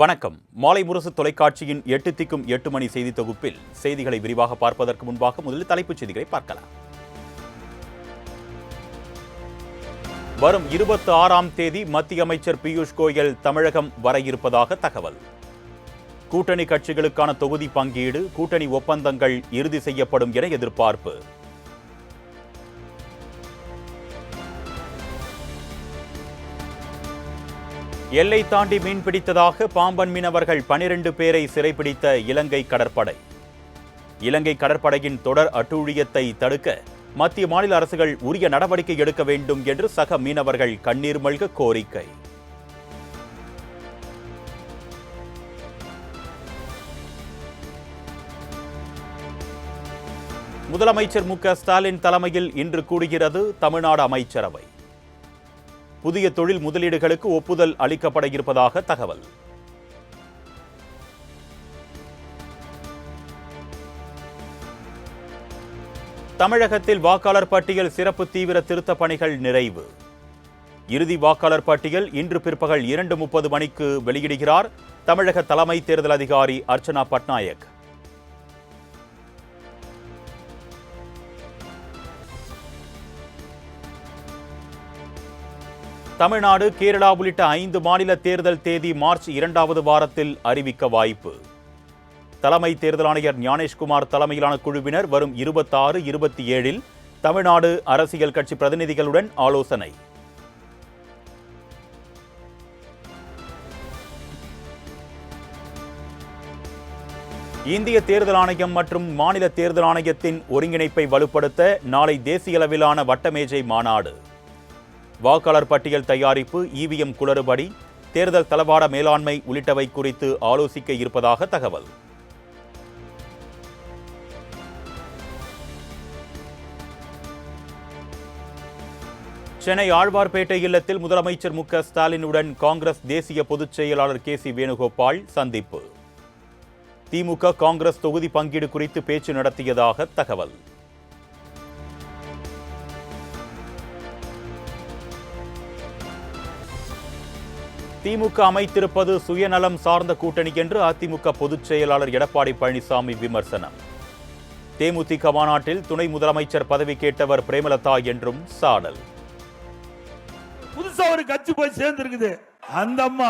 வணக்கம். மாலை முரசு தொலைக்காட்சியின் 8 திக்கும் 8 மணி செய்தி தொகுப்பில் செய்திகளை விரிவாக பார்ப்பதற்கு முன்பாக முதலில் தலைப்புச் செய்திகளை பார்க்கலாம். வரும் 26ஆம் தேதி மத்திய அமைச்சர் பியூஷ் கோயல் தமிழகம் வர இருப்பதாக தகவல். கூட்டணி கட்சிகளுக்கான தொகுதி பங்கீடு, கூட்டணி ஒப்பந்தங்கள் இறுதி செய்யப்படும் என எதிர்பார்ப்பு. எல்லை தாண்டி மீன்பிடித்ததாக பாம்பன் மீனவர்கள் 12 பேரை சிறைப்பிடித்த இலங்கை கடற்படை. இலங்கை கடற்படையின் தொடர் அட்டூழியத்தை தடுக்க மத்திய மாநில அரசுகள் உரிய நடவடிக்கை எடுக்க வேண்டும் என்று சக மீனவர்கள் கண்ணீர் மல்க கோரிக்கை. முதலமைச்சர் மு.க. ஸ்டாலின் தலைமையில் இன்று கூடுகிறது தமிழ்நாடு அமைச்சரவை. புதிய தொழில் முதலீடுகளுக்கு ஒப்புதல் அளிக்கப்பட இருப்பதாக தகவல். தமிழகத்தில் வாக்காளர் பட்டியல் சிறப்பு தீவிர திருத்தப் பணிகள் நிறைவு. இறுதி வாக்காளர் பட்டியல் இன்று பிற்பகல் 2:30 மணிக்கு வெளியிடுகிறார் தமிழக தலைமை தேர்தல் அதிகாரி அர்ச்சனா பட்நாயக். தமிழ்நாடு, கேரளா உள்ளிட்ட 5 மாநில தேர்தல் தேதி மார்ச் 2வது வாரத்தில் அறிவிக்க வாய்ப்பு. தலைமை தேர்தல் ஆணையர் ஞானேஷ்குமார் தலைமையிலான குழுவினர் வரும் 26, 27இல் தமிழ்நாடு அரசியல் கட்சி பிரதிநிதிகளுடன் ஆலோசனை. இந்திய தேர்தல் ஆணையம் மற்றும் மாநில தேர்தல் ஆணையத்தின் ஒருங்கிணைப்பை வலுப்படுத்த நாளை தேசிய அளவிலான வட்டமேஜை மாநாடு. வாக்காளர் பட்டியல் தயாரிப்பு, இவிஎம் குளறுபடி, தேர்தல் தளவாட மேலாண்மை உள்ளிட்டவை குறித்து ஆலோசிக்க இருப்பதாக தகவல். சென்னை ஆழ்வார்பேட்டை இல்லத்தில் முதலமைச்சர் மு.க. ஸ்டாலினுடன் காங்கிரஸ் தேசிய பொதுச் செயலாளர் கே.சி. வேணுகோபால் சந்திப்பு. திமுக காங்கிரஸ் தொகுதி பங்கீடு குறித்து பேச்சு நடத்தியதாக தகவல். திமுக அமைத்திருப்பது சுயநலம் சார்ந்த கூட்டணி என்று அதிமுக பொதுச் செயலாளர் எடப்பாடி பழனிசாமி விமர்சனம். தேமுதிக மாநாட்டில் துணை முதலமைச்சர் பதவி கேட்டவர் பிரேமலதா என்றும் சாடல். புதுசா ஒரு கட்சி போய் சேர்ந்திருக்குது. அந்த அம்மா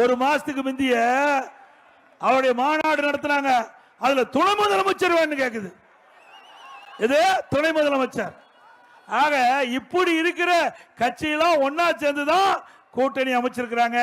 ஒரு மாசத்துக்கு முந்திய அவருடைய மாநாடு நடத்தினாங்க. அதுல துணை முதலமைச்சர் வேணும் கேக்குது. இது துணை முதலமைச்சர். ஆக இப்படி இருக்கிற கட்சியெல்லாம் ஒன்னா சேர்ந்துதான் கூட்டணி அமைச்சிருக்கிறாங்க.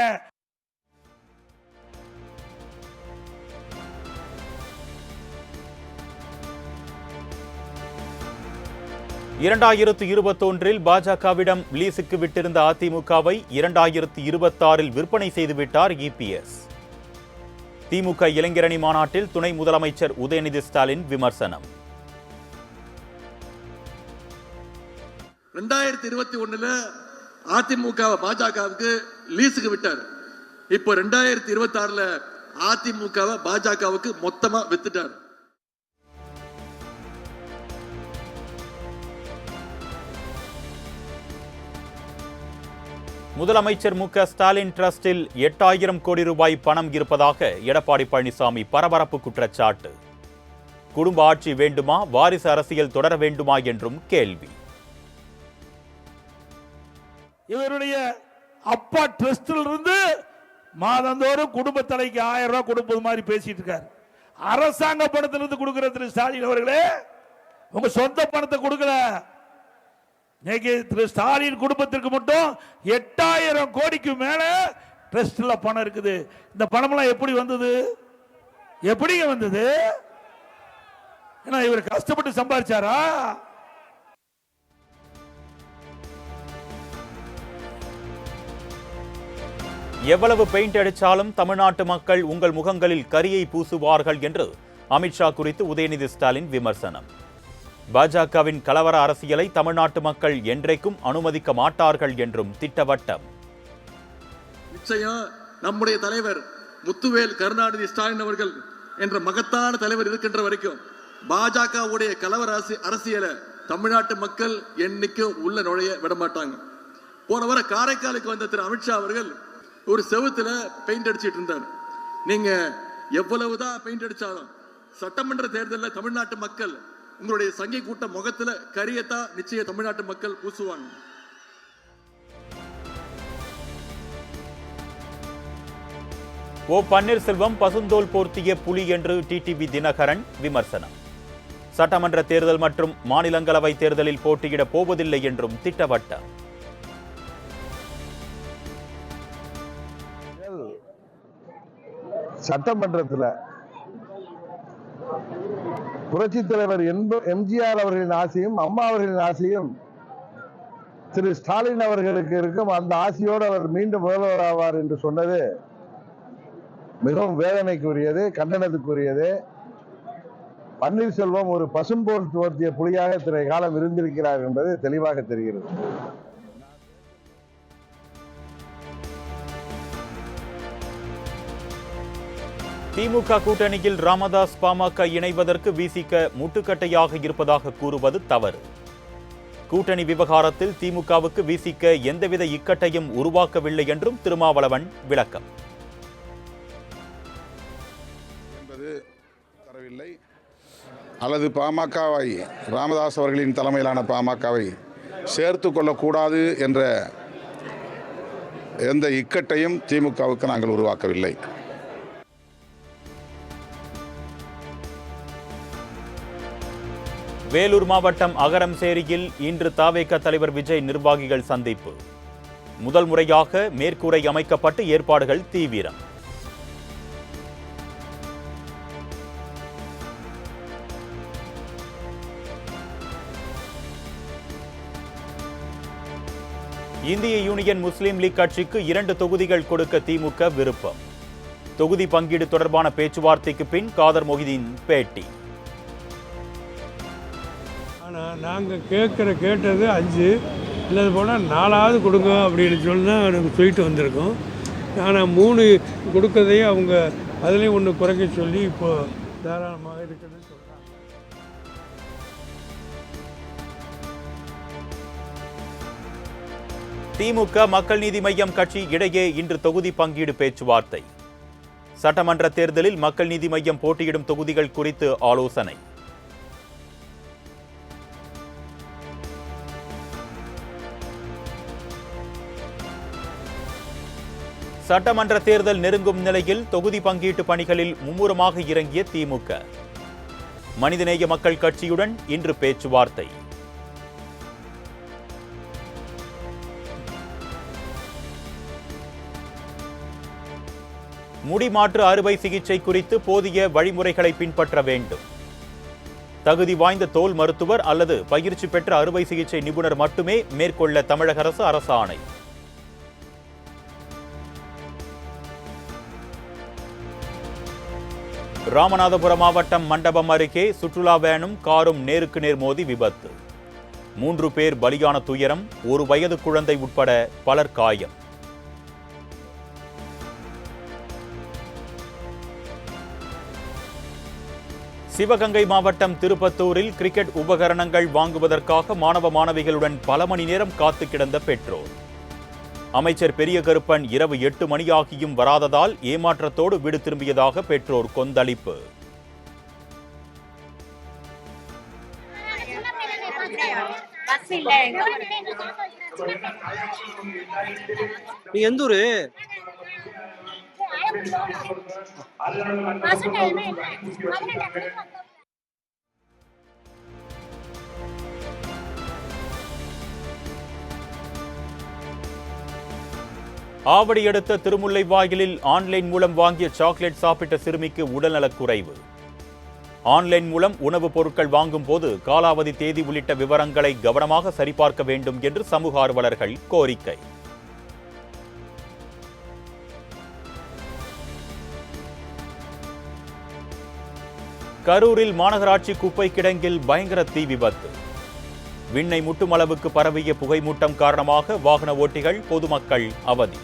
(2021) பாஜகவிடம் லீஸுக்கு விட்டிருந்த அதிமுகவை 2026 விற்பனை செய்துவிட்டார் இபிஎஸ். திமுக இளைஞரணி மாநாட்டில் துணை முதலமைச்சர் உதயநிதி ஸ்டாலின் விமர்சனம். 2021 அதிமுக பாஜகவுக்கு லீஸுக்கு விட்டார். இப்போ 2026 அதிமுக பாஜகவுக்கு மொத்தமா வித்துட்டார். முதலமைச்சர் மு.க. ஸ்டாலின் டிரஸ்டில் 8000 கோடி ரூபாய் பணம் இருப்பதாக எடப்பாடி பழனிசாமி பரபரப்பு குற்றச்சாட்டு. குடும்ப ஆட்சி வேண்டுமா, வாரிசு அரசியல் தொடர வேண்டுமா என்றும் கேள்வி. இவருடைய அப்பா ட்ரஸ்டில் இருந்து மாதந்தோறும் குடும்ப தலைக்கு 1000 ரூபாய் கொடுப்பது மாதிரி பேசிட்டு இருக்காரு. அரசாங்க பணத்திலிருந்து கொடுக்கிற திரு ஸ்டாலின் அவர்களே, உங்க சொந்த பணத்தை கொடுக்கல. திரு ஸ்டாலின் குடும்பத்திற்கு மட்டும் 8000 கோடிக்கு மேல ட்ரஸ்ட்ல பணம் இருக்குது. இந்த பணம் எல்லாம் எப்படி வந்தது? எப்படிங்க வந்தது? இவர் கஷ்டப்பட்டு சம்பாதிச்சாரா? எவ்வளவு பெயிண்ட் அடிச்சாலும் தமிழ்நாட்டு மக்கள் உங்கள் முகங்களில் கரியை பூசுவார்கள் என்று அமித்ஷா குறித்து உதயநிதி ஸ்டாலின் விமர்சனம். பாஜகவின் கலவர அரசியலை தமிழ்நாட்டு மக்கள் என்றைக்கும் அனுமதிக்க மாட்டார்கள் என்றும் திட்டவட்டம். நிச்சயம் நம்முடைய தலைவர் முத்துவேல் கருணாநிதி ஸ்டாலின் அவர்கள் என்ற மகத்தான தலைவர் இருக்கின்ற வரைக்கும் பாஜகவுடைய கலவர அரசியலை தமிழ்நாட்டு மக்கள் என்னைக்கும் உள்ள நுழைய விடமாட்டாங்க. போன வாரம் காரைக்காலுக்கு வந்த திரு அமித்ஷா அவர்கள் ஒரு செவுத்துல பெயிண்ட் அடிச்சிட்டு இருந்தார். நீங்க எவ்வளவுதான் பெயிண்ட் அடிச்சாலும் சட்டமன்ற தேர்தலில் தமிழ்நாட்டு மக்கள் உங்களுடைய சங்கை கூட்ட முகத்துல கரியத்தான் நிச்சய தமிழ்நாட்டு மக்கள் பூசுவாங்க. ஓ பன்னீர்செல்வம் பசுந்தோல் போர்த்திய புலி என்று டிடிவி தினகரன் விமர்சனம். சட்டமன்ற தேர்தல் மற்றும் மாநிலங்களவை தேர்தலில் போட்டியிடப் போவதில்லை என்றும் திட்டவட்டம். சட்டமன்றத்தில் புரட்சி தலைவர் எம்ஜிஆர் அவர்களின் ஆசையும் அம்மா அவர்களின் ஆசையும் திரு ஸ்டாலின் அவர்களுக்கு இருக்கும். அந்த ஆசையோடு அவர் மீண்டும் முதல்வர் ஆவார் என்று சொன்னது மிகவும் வேதனைக்குரியது, கண்டனத்துக்குரியது. பன்னீர்செல்வம் ஒரு பசும்போல் துவர்த்திய புலியாக இத்தனை காலம் இருந்திருக்கிறார் என்பது தெளிவாக தெரிகிறது. திமுக கூட்டணியில் ராமதாஸ் பாமக இணைவதற்கு விசிக முட்டுக்கட்டையாக இருப்பதாக கூறுவது தவறு. கூட்டணி விவகாரத்தில் திமுகவுக்கு விசிக எந்தவித இக்கட்டையும் உருவாக்கவில்லை என்றும் திருமாவளவன் விளக்கம். தரவில்லை அல்லது பாமகவை ராமதாஸ் அவர்களின் தலைமையிலான பாமகவை சேர்த்து கொள்ளக்கூடாது என்ற எந்த இக்கட்டையும் திமுகவுக்கு நாங்கள் உருவாக்கவில்லை. வேலூர் மாவட்டம் அகரம்சேரியில் இன்று தவேக தலைவர் விஜய் நிர்வாகிகள் சந்திப்பு. முதல் முறையாக மேற்கூரை அமைக்கப்பட்டு ஏற்பாடுகள் தீவிரம். இந்திய யூனியன் முஸ்லீம் லீக் கட்சிக்கு 2 தொகுதிகள் கொடுக்க திமுக விருப்பம். தொகுதி பங்கீடு தொடர்பான பேச்சுவார்த்தைக்கு பின் காதர் மொஹிதீன் பேட்டி. ஆனால் நாங்கள் கேட்டது 5 இல்லை போனால் 4ஆவது கொடுங்க அப்படின்னு சொல்லி தான் நாங்கள் சொல்லிட்டு வந்திருக்கோம். ஆனால் 3 கொடுக்கறதையும் அவங்க அதுலேயும் ஒன்று குறைக்க சொல்லி இப்போது தாராளமாக இருக்குதுன்னு சொல்கிறாங்க. திமுக மக்கள் நீதி மய்யம் கட்சி இடையே இன்று தொகுதி பங்கீடு பேச்சுவார்த்தை. சட்டமன்ற தேர்தலில் மக்கள் நீதி மய்யம் போட்டியிடும் தொகுதிகள் குறித்து ஆலோசனை. சட்டமன்ற தேர்தல் நெருங்கும் நிலையில் தொகுதி பங்கீட்டு பணிகளில் மும்முரமாக இறங்கிய திமுக. மனிதநேய மக்கள் கட்சியுடன் இன்று பேச்சுவார்த்தை. முடிமாற்று அறுவை சிகிச்சை குறித்து போதிய வழிமுறைகளை பின்பற்ற வேண்டும். தகுதி வாய்ந்த தோல் மருத்துவர் அல்லது பயிற்சி பெற்ற அறுவை சிகிச்சை நிபுணர் மட்டுமே மேற்கொள்ள தமிழக அரசு அரசாணை. ராமநாதபுரம் மாவட்டம் மண்டபம் அருகே சுற்றுலா வேனும் காரும் நேருக்கு நேர் மோதி விபத்து. 3 பேர் பலியான துயரம், 1 வயது குழந்தை உட்பட பலர் காயம். சிவகங்கை மாவட்டம் திருப்பத்தூரில் கிரிக்கெட் உபகரணங்கள் வாங்குவதற்காக மாணவ மாணவிகளுடன் பல மணி நேரம் காத்து கிடந்த பெற்றோர். அமைச்சர் பெரிய கருப்பன் இரவு 8 மணியாகியும் வராததால் ஏமாற்றத்தோடு வீடு திரும்பியதாக பெற்றோர் கொந்தளிப்பு. எந்த ஊரு? ஆவடி அடுத்த திருமுல்லைவாயிலில் ஆன்லைன் மூலம் வாங்கிய சாக்லேட் சாப்பிட்ட சிறுமிக்கு உடல்நலக்குறைவு. ஆன்லைன் மூலம் உணவுப் பொருட்கள் வாங்கும் போது காலாவதி தேதி உள்ளிட்ட விவரங்களை கவனமாக சரிபார்க்க வேண்டும் என்று சமூக ஆர்வலர்கள் கோரிக்கை. கரூரில் மாநகராட்சி குப்பை கிடங்கில் பயங்கர தீ விபத்து. விண்ணை முட்டும் அளவுக்கு பரவிய புகைமூட்டம் காரணமாக வாகன ஓட்டிகள் பொதுமக்கள் அவதி.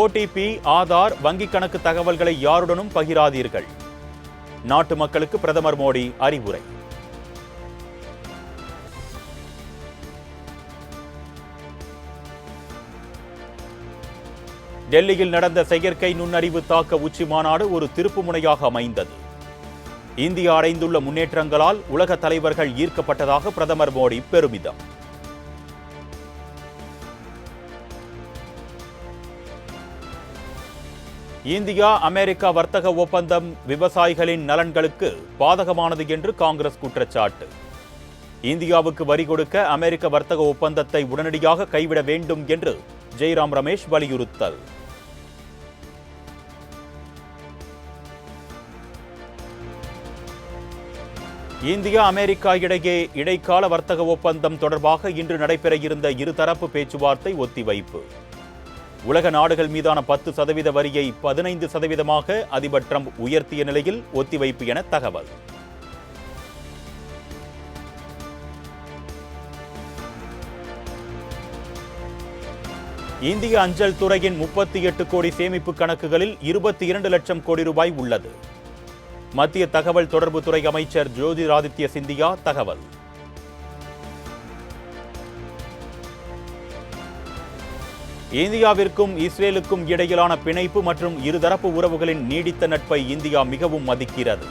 ஓடிபி, ஆதார், வங்கிக் கணக்கு தகவல்களை யாருடனும் பகிராதீர்கள். நாட்டு மக்களுக்கு பிரதமர் மோடி அறிவுரை. டெல்லியில் நடந்த செயற்கை நுண்ணறிவு தாக்க உச்சி மாநாடு ஒரு திருப்புமுனையாக அமைந்தது. இந்தியா அடைந்துள்ள முன்னேற்றங்களால் உலக தலைவர்கள் ஈர்க்கப்பட்டதாக பிரதமர் மோடி பெருமிதம். இந்தியா அமெரிக்கா வர்த்தக ஒப்பந்தம் விவசாயிகளின் நலன்களுக்கு பாதகமானது என்று காங்கிரஸ் குற்றச்சாட்டு. இந்தியாவுக்கு வரி கொடுக்க அமெரிக்க வர்த்தக ஒப்பந்தத்தை உடனடியாக கைவிட வேண்டும் என்று ஜெய்ராம் ரமேஷ் வலியுறுத்தல். இந்தியா அமெரிக்கா இடையே இடைக்கால வர்த்தக ஒப்பந்தம் தொடர்பாக இன்று நடைபெற இருந்த இருதரப்பு பேச்சுவார்த்தை ஒத்திவைப்பு. உலக நாடுகள் மீதான 10% வரியை 15% அதிபர் டிரம்ப் உயர்த்திய நிலையில் ஒத்திவைப்பு என தகவல். இந்திய அஞ்சல் துறையின் 38 கோடி சேமிப்பு கணக்குகளில் 22 லட்சம் கோடி ரூபாய் உள்ளது. மத்திய தகவல் தொடர்புத்துறை அமைச்சர் ஜோதிராதித்ய சிந்தியா தகவல். இந்தியாவிற்கும் இஸ்ரேலுக்கும் இடையிலான பிணைப்பு மற்றும் இருதரப்பு உறவுகளின் நீடித்த நட்பை இந்தியா மிகவும் மதிக்கிறது.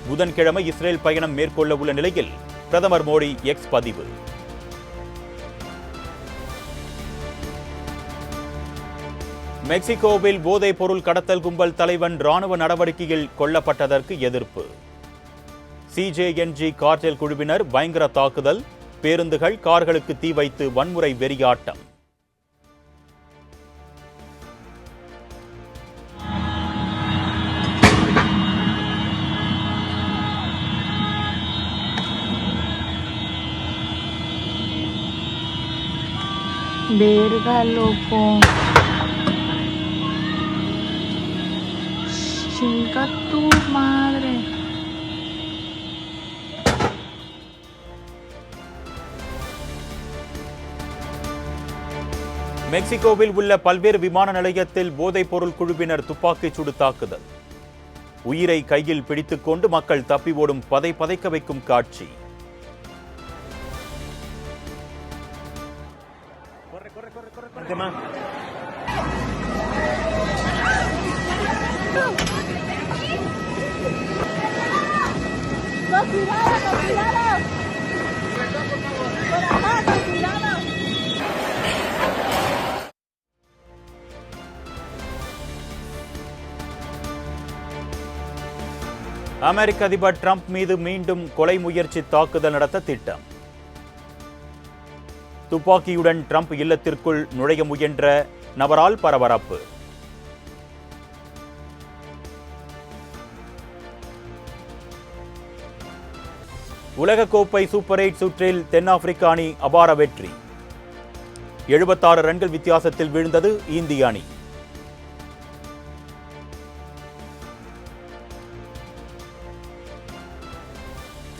புதன்கிழமை இஸ்ரேல் பயணம் மேற்கொள்ள உள்ள நிலையில் பிரதமர் மோடி எக்ஸ் பதிவு. மெக்சிகோவில் போதைப் பொருள் கடத்தல் கும்பல் தலைவன் ராணுவ நடவடிக்கையில் கொல்லப்பட்டதற்கு எதிர்ப்பு. சிஜேஎன்ஜி கார்டெல் குழுவினர் பயங்கர தாக்குதல், பேருந்துகள் கார்களுக்கு தீ வைத்து வன்முறை வெறியாட்டம். Verga, loco. Chinga tu madre. மெக்சிகோவில் உள்ள பல்வேறு விமான நிலையத்தில் போதைப் பொருள் குழுவினர் துப்பாக்கிச் சூடு தாக்குதல். உயிரை கையில் பிடித்துக்கொண்டு மக்கள் தப்பி ஓடும் பதைக்க வைக்கும் காட்சி. அமெரிக்க அதிபர் டிரம்ப் மீது மீண்டும் கொலை முயற்சி தாக்குதல் நடத்த திட்டம். துப்பாக்கியுடன் டிரம்ப் இல்லத்திற்குள் நுழைய முயன்ற நபரால் பரபரப்பு. உலகக்கோப்பை சூப்பர் 8 சுற்றில் தென்னாப்பிரிக்க அணி அபார வெற்றி. 76 ரன்கள் வித்தியாசத்தில் வீழ்ந்தது இந்திய அணி.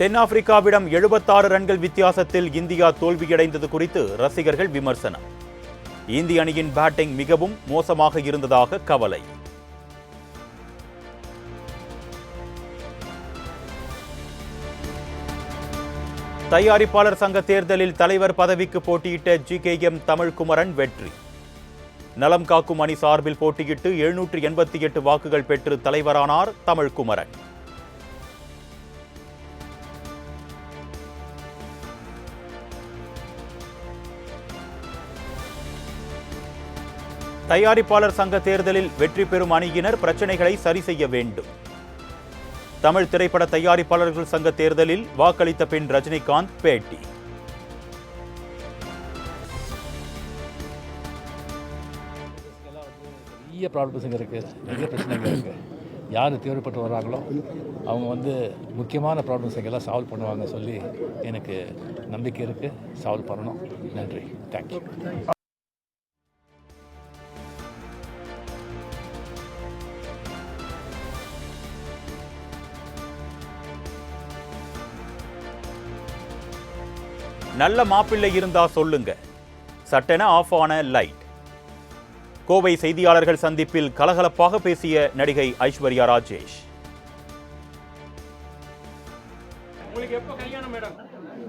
தென்னாப்பிரிக்காவிடம் 76 ரன்கள் வித்தியாசத்தில் இந்தியா தோல்வியடைந்தது குறித்து ரசிகர்கள் விமர்சனம். இந்திய அணியின் பேட்டிங் மிகவும் மோசமாக இருந்ததாக கவலை. தயாரிப்பாளர் சங்க தேர்தலில் தலைவர் பதவிக்கு போட்டியிட்ட GKM தமிழ்குமரன் வெற்றி. நலம் காக்கும் அணி சார்பில் போட்டியிட்டு 788 வாக்குகள் பெற்று தலைவரானார் தமிழ்குமரன். தயாரிப்பாளர் சங்க தேர்தலில் வெற்றி பெறும் அணியினர் பிரச்சனைகளை சரி செய்ய வேண்டும். தமிழ் திரைப்பட தயாரிப்பாளர்கள் சங்க தேர்தலில் வாக்களித்த பின் ரஜினிகாந்த் பேட்டி. நிறைய ப்ராப்ளம்ஸுங்க இருக்குது, நிறைய பிரச்சனைகள் இருக்குது. யார் தேவைப்பட்டு வர்றாங்களோ அவங்க முக்கியமான ப்ராப்ளம்ஸ் எல்லாம் சால்வ் பண்ணுவாங்க சொல்லி எனக்கு நம்பிக்கை இருக்குது. சால்வ் பண்ணணும். நன்றி. தேங்க்யூ. நல்ல மாப்பிள்ளை இருந்தா சொல்லுங்க, சட்டென ஆஃப் ஆன லைட். கோவை செய்தியாளர்கள் சந்திப்பில் கலகலப்பாக பேசிய நடிகை ஐஸ்வர்யா ராஜேஷ்.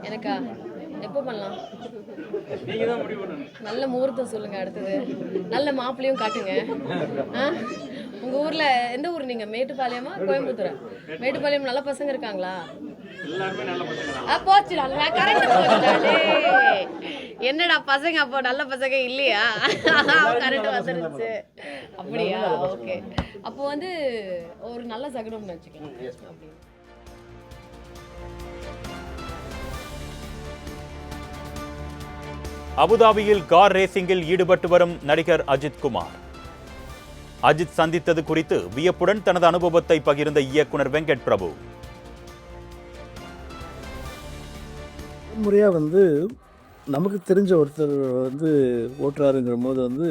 எனக்கா எப்போ பண்ணலாம்? நல்ல முகூர்த்தம் சொல்லுங்க. அடுத்தது நல்ல மாப்பிள்ளையும் காட்டுங்க. உங்க ஊர்ல எந்த ஊர் நீங்க? மேட்டுப்பாளையமா கோயம்புத்தூரா? மேட்டுப்பாளையம் நல்ல பசங்க இருக்காங்களா? போச்சுடா, கரெக்ட் போச்சுடா. என்னடா பசங்க அப்போ நல்ல பசங்க இல்லையா? கரெக்ட் வந்துருச்சு. அப்படியா? ஓகே. அப்போ வந்து ஒரு நல்ல சகுனம்னு வச்சுக்கலாம். அப்படி அபுதாபியில் கார் ரேசிங்கில் ஈடுபட்டு வரும் நடிகர் அஜித் குமார். அஜித் சந்தித்தது குறித்து வியப்புடன் தனது அனுபவத்தை பகிர்ந்த இயக்குனர் வெங்கட் பிரபு. முறையாக வந்து நமக்கு தெரிஞ்ச ஒருத்தர் வந்து ஓட்டுறாருங்கிற போது வந்து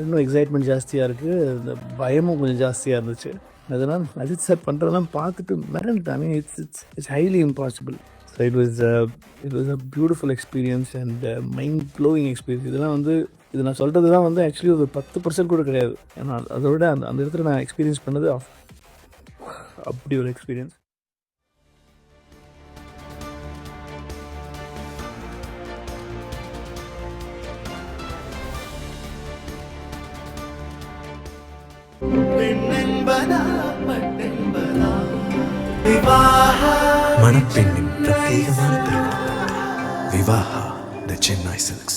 இன்னும் எக்ஸைட்மெண்ட் ஜாஸ்தியாக இருக்குது, இந்த பயமும் கொஞ்சம் ஜாஸ்தியாக இருந்துச்சு. அதனால் அஜித் சார் பண்ணுறதெல்லாம் பார்த்துட்டு மிரண்டேன். It's highly impossible. So it was a beautiful experience and mind blowing experience. இதெல்லாம் வந்து இது நான் சொல்கிறது தான் வந்து ஆக்சுவலி ஒரு 10% கூட கிடையாது. ஏன்னா அதை விட அந்த இடத்துல நான் எக்ஸ்பீரியன்ஸ் பண்ணது அப்படி ஒரு எக்ஸ்பீரியன்ஸ். மணப்பெண்ணின் பிரத்யேகமான திருமணம் விவாஹா தி சென்னை சில்க்ஸ்.